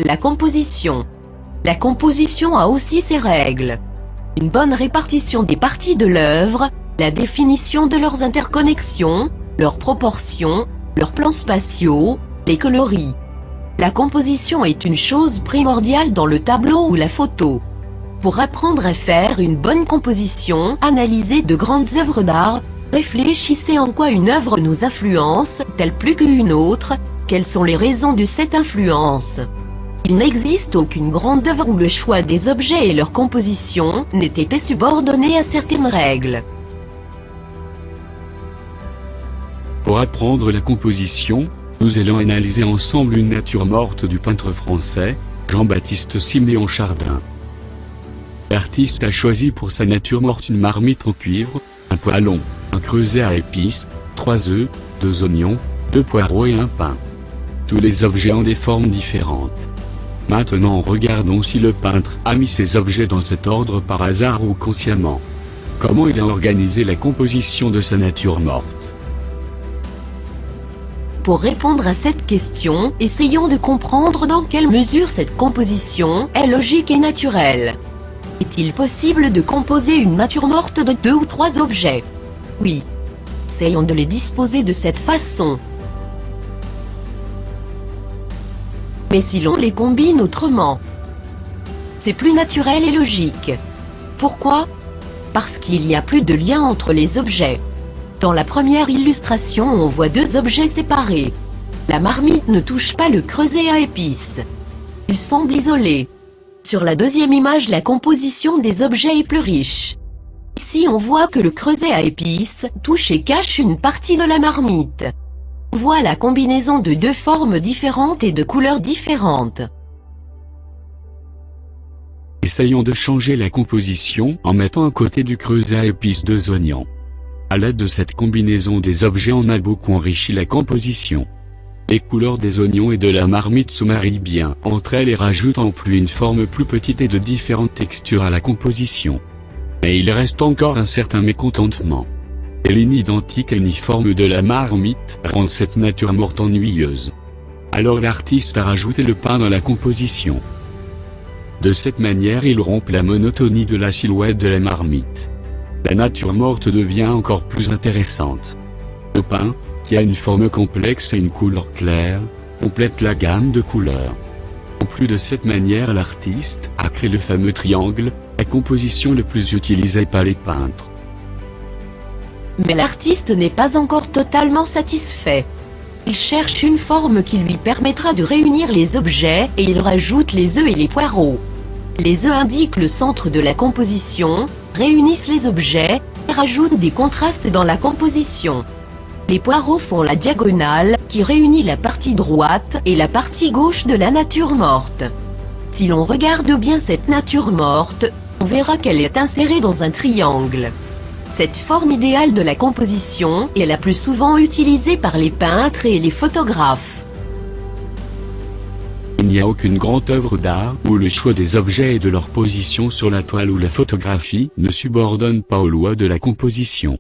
La composition. La composition a aussi ses règles. Une bonne répartition des parties de l'œuvre, la définition de leurs interconnexions, leurs proportions, leurs plans spatiaux, les coloris. La composition est une chose primordiale dans le tableau ou la photo. Pour apprendre à faire une bonne composition, analysez de grandes œuvres d'art, réfléchissez en quoi une œuvre nous influence, telle plus qu'une autre, quelles sont les raisons de cette influence. Il n'existe aucune grande œuvre où le choix des objets et leur composition n'ait été subordonné à certaines règles. Pour apprendre la composition, nous allons analyser ensemble une nature morte du peintre français, Jean-Baptiste Siméon Chardin. L'artiste a choisi pour sa nature morte une marmite en cuivre, un poêlon, un creuset à épices, 3 œufs, 2 oignons, 2 poireaux et un pain. Tous les objets ont des formes différentes. Maintenant regardons si le peintre a mis ces objets dans cet ordre par hasard ou consciemment. Comment il a organisé la composition de sa nature morte? Pour répondre à cette question, essayons de comprendre dans quelle mesure cette composition est logique et naturelle. Est-il possible de composer une nature morte de 2 ou 3 objets? Oui. Essayons de les disposer de cette façon. Mais si l'on les combine autrement, c'est plus naturel et logique. Pourquoi? Parce qu'il y a plus de lien entre les objets. Dans la première illustration, on voit 2 objets séparés. La marmite ne touche pas le creuset à épices. Ils semblent isolés. Sur la deuxième image, la composition des objets est plus riche. Ici, on voit que le creuset à épices touche et cache une partie de la marmite. On voit la combinaison de 2 formes différentes et de couleurs différentes. Essayons de changer la composition en mettant à côté du creuset à épices 2 oignons. À l'aide de cette combinaison des objets, on a beaucoup enrichi la composition. Les couleurs des oignons et de la marmite se marient bien entre elles et rajoutent en plus une forme plus petite et de différentes textures à la composition. Mais il reste encore un certain mécontentement. Et l'inidentique et uniforme de la marmite rend cette nature morte ennuyeuse. Alors l'artiste a rajouté le pain dans la composition. De cette manière, il rompt la monotonie de la silhouette de la marmite. La nature morte devient encore plus intéressante. Le pain, qui a une forme complexe et une couleur claire, complète la gamme de couleurs. En plus de cette manière, l'artiste a créé le fameux triangle, la composition le plus utilisée par les peintres. Mais l'artiste n'est pas encore totalement satisfait. Il cherche une forme qui lui permettra de réunir les objets et il rajoute les œufs et les poireaux. Les œufs indiquent le centre de la composition, réunissent les objets, et rajoutent des contrastes dans la composition. Les poireaux font la diagonale, qui réunit la partie droite et la partie gauche de la nature morte. Si l'on regarde bien cette nature morte, on verra qu'elle est insérée dans un triangle. Cette forme idéale de la composition est la plus souvent utilisée par les peintres et les photographes. Il n'y a aucune grande œuvre d'art où le choix des objets et de leur position sur la toile ou la photographie ne subordonne pas aux lois de la composition.